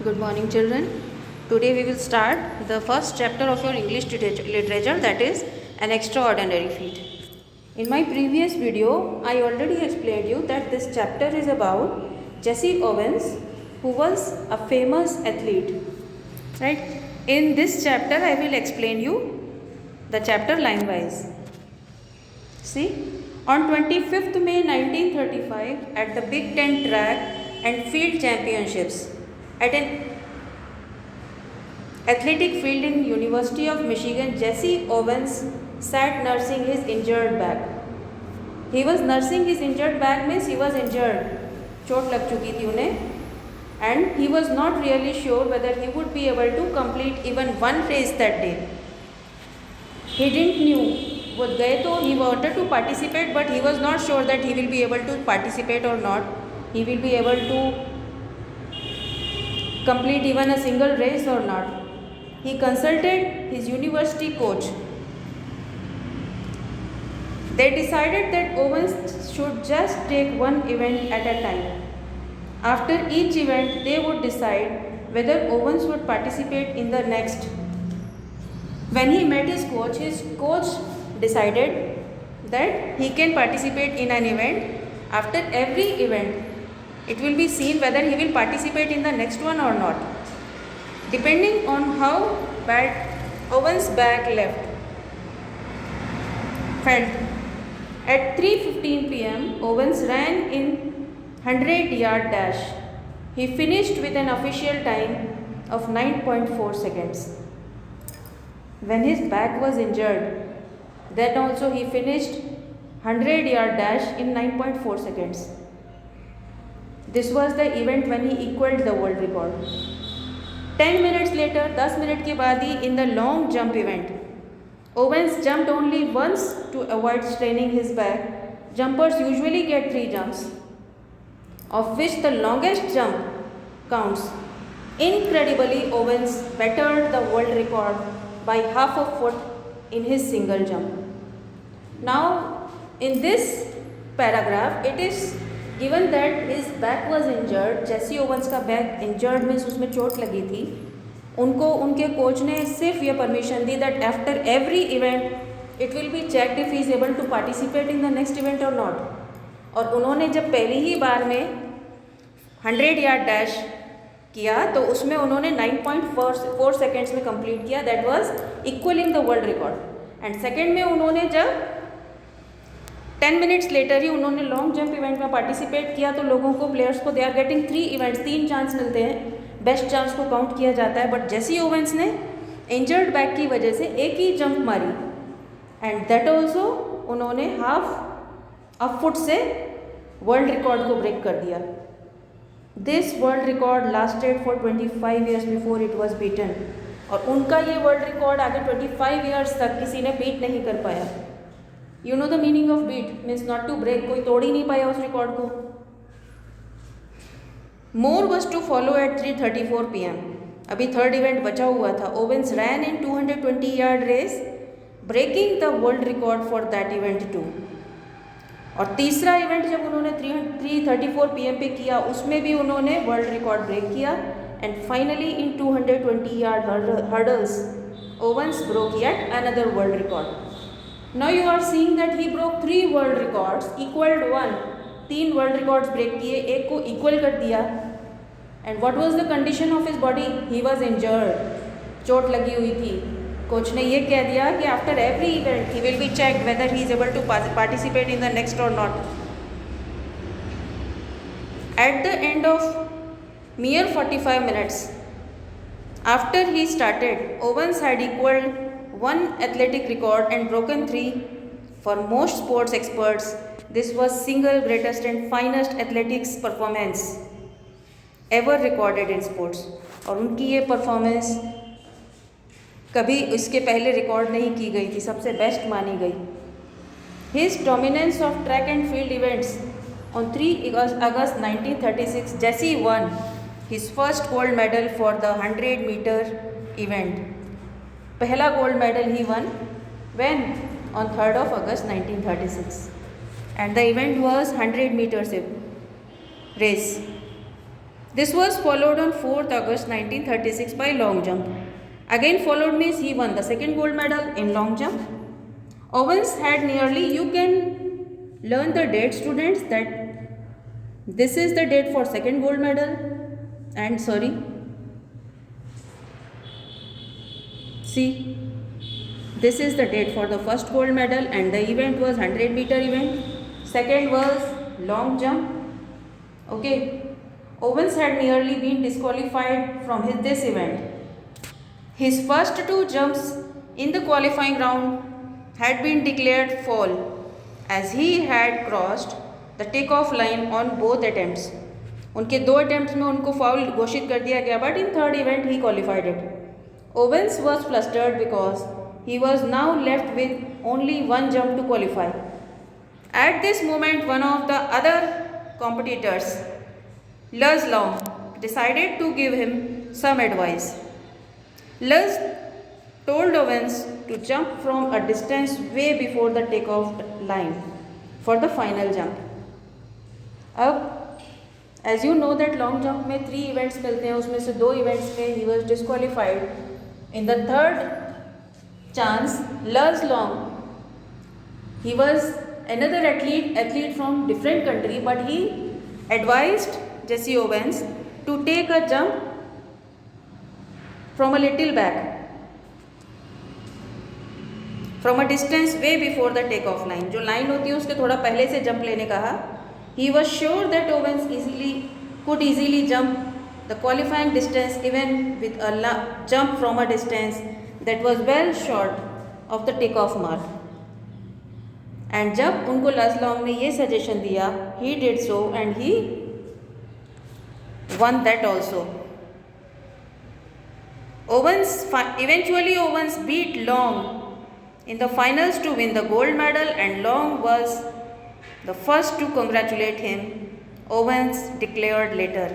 Good morning, children. Today we will start the first chapter of your English literature, that is an extraordinary feat. In my previous video, I already explained you that this chapter is about Jesse Owens, who was a famous athlete. Right? In this chapter, I will explain you the chapter line wise. See, on 25th May 1935, at the Big Ten Track and Field Championships, at an athletic field in University of Michigan, Jesse Owens sat nursing his injured back. He was nursing his injured back means he was injured. चोट लग चुकी थी उन्हें, and he was not really sure whether he would be able to complete even one race that day. He didn't knew. वो गए तो he wanted to participate, but he was not sure that he will be able to participate or not. He will be able to complete even a single race or not. He consulted his university coach. They decided that Owens should just take one event at a time. After each event, they would decide whether Owens would participate in the next. When he met his coach decided that he can participate in an event. After every event, it will be seen whether he will participate in the next one or not, depending on how bad Owens' back felt. At 3:15 p.m., Owens ran in 100-yard dash. He finished with an official time of 9.4 seconds. When his back was injured, then also he finished 100-yard dash in 9.4 seconds. This was the event when he equaled the world record. 10 minutes later, 10 minute के बाद ही, in the long jump event, Owens jumped only once to avoid straining his back. Jumpers usually get 3 jumps, of which the longest jump counts. Incredibly, Owens bettered the world record by half a foot in his single jump. Now, in this paragraph, it is given that his back was injured. Jesse Owens का back injured means उसमें चोट लगी थी. उनको उनके coach ने सिर्फ ये permission the that after every event it will be checked if he is able to participate in the next event or not. और उन्होंने जब पहली ही बार में 100-yard dash किया तो उसमें उन्होंने 9.4 सेकेंड्स में कंप्लीट किया. That was equalling the world record. And second में उन्होंने जब 10 मिनट्स लेटर ही उन्होंने लॉन्ग जंप इवेंट में पार्टिसिपेट किया तो लोगों को, प्लेयर्स को, they are getting 3 events, 3 chance मिलते हैं. बेस्ट चांस को काउंट किया जाता है. बट जेसी ओवेंस ने इंजर्ड बैक की वजह से एक ही जंप मारी, एंड दैट ऑल्सो उन्होंने हाफ अ फुट से वर्ल्ड रिकॉर्ड को ब्रेक कर दिया. This world record lasted for 25 years before it was beaten. और उनका ये वर्ल्ड रिकॉर्ड आगे 25 ईयर्स तक किसी ने बीट नहीं कर पाया. You know the meaning of beat means not to break. कोई तोड़ ही नहीं पाया उस रिकॉर्ड को. More was to follow at 3:34 p.m. अभी थर्ड इवेंट बचा हुआ था. Owens ran in 220-yard race, breaking the world record for that event too. और तीसरा इवेंट जब उन्होंने 3:34 p.m. पे किया उसमें भी उन्होंने वर्ल्ड रिकॉर्ड ब्रेक किया. And finally in 220-yard hurdles Owens broke yet another world record. Now you are seeing that he broke 3 world records, equaled 1. 3 world records break किए, एक को इक्वल कर दिया. And what was the condition of his body? He was injured. चोट लगी हुई थी. Coach ने ये कह दिया कि after every event he will be checked whether he is able to participate in the next or not. At the end of mere 45 minutes after he started, Owens had equaled 1 athletic record and broken 3. For most sports experts, this was single greatest and finest athletics performance ever recorded in sports. और उनकी ये performance कभी इसके पहले record नहीं की गई थी, सबसे बेस्ट मानी गई. His dominance of track and field events. On 3 August 1936, Jesse won his first gold medal for the 100-meter event. पहला gold medal he one when on 3rd of August 1936, and the event was 100 meters race. This was followed on 4th August 1936 by long jump. Again followed means he won the second gold medal in long jump. Owens had nearly, you can learn the date students, that this is the date for second gold medal, and see, this is the date for the first gold medal, and the event was 100-meter event. Second was long jump. Okay, Owens had nearly been disqualified from this event. His first two jumps in the qualifying round had been declared fall, as he had crossed the takeoff line on both attempts. उनके दो attempt में उनको foul घोषित कर दिया गया, but in third event he qualified it. Owens was flustered because he was now left with only one jump to qualify. At this moment, one of the other competitors, Luz Long, decided to give him some advice. Luz told Owens to jump from a distance way before the takeoff line for the final jump. अब as you know that long jump में 3 events मिलते हैं, उसमें से 2 events में he was disqualified. In the third chance, Luz Long, he was another athlete from different country, but he advised Jesse Owens to take a jump from a little back, from a distance way before the takeoff line. जो line होती है उसके थोड़ा पहले से jump लेने कहा. He was sure that Owens could easily jump the qualifying distance even with a jump from a distance that was well short of the takeoff mark. And जब उनको लज लॉन्ग ने ये सजेशन दिया, he did so and he won that also. Eventually Owens beat Long in the finals to win the gold medal, and Long was the first to congratulate him, Owens declared later.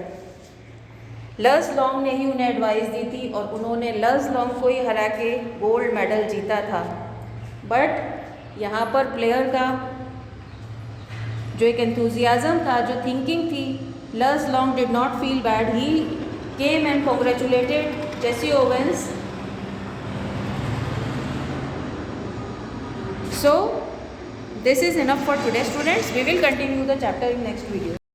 लज long ने ही उन्हें advice दी थी और उन्होंने लज long को ही हरा के गोल्ड मेडल जीता था. बट यहाँ पर प्लेयर का जो एक एंथुजियाज़म था, जो थिंकिंग थी, लज long did not feel bad. He came and congratulated Jesse Owens. So this is enough for today, students. We will continue the chapter in next video.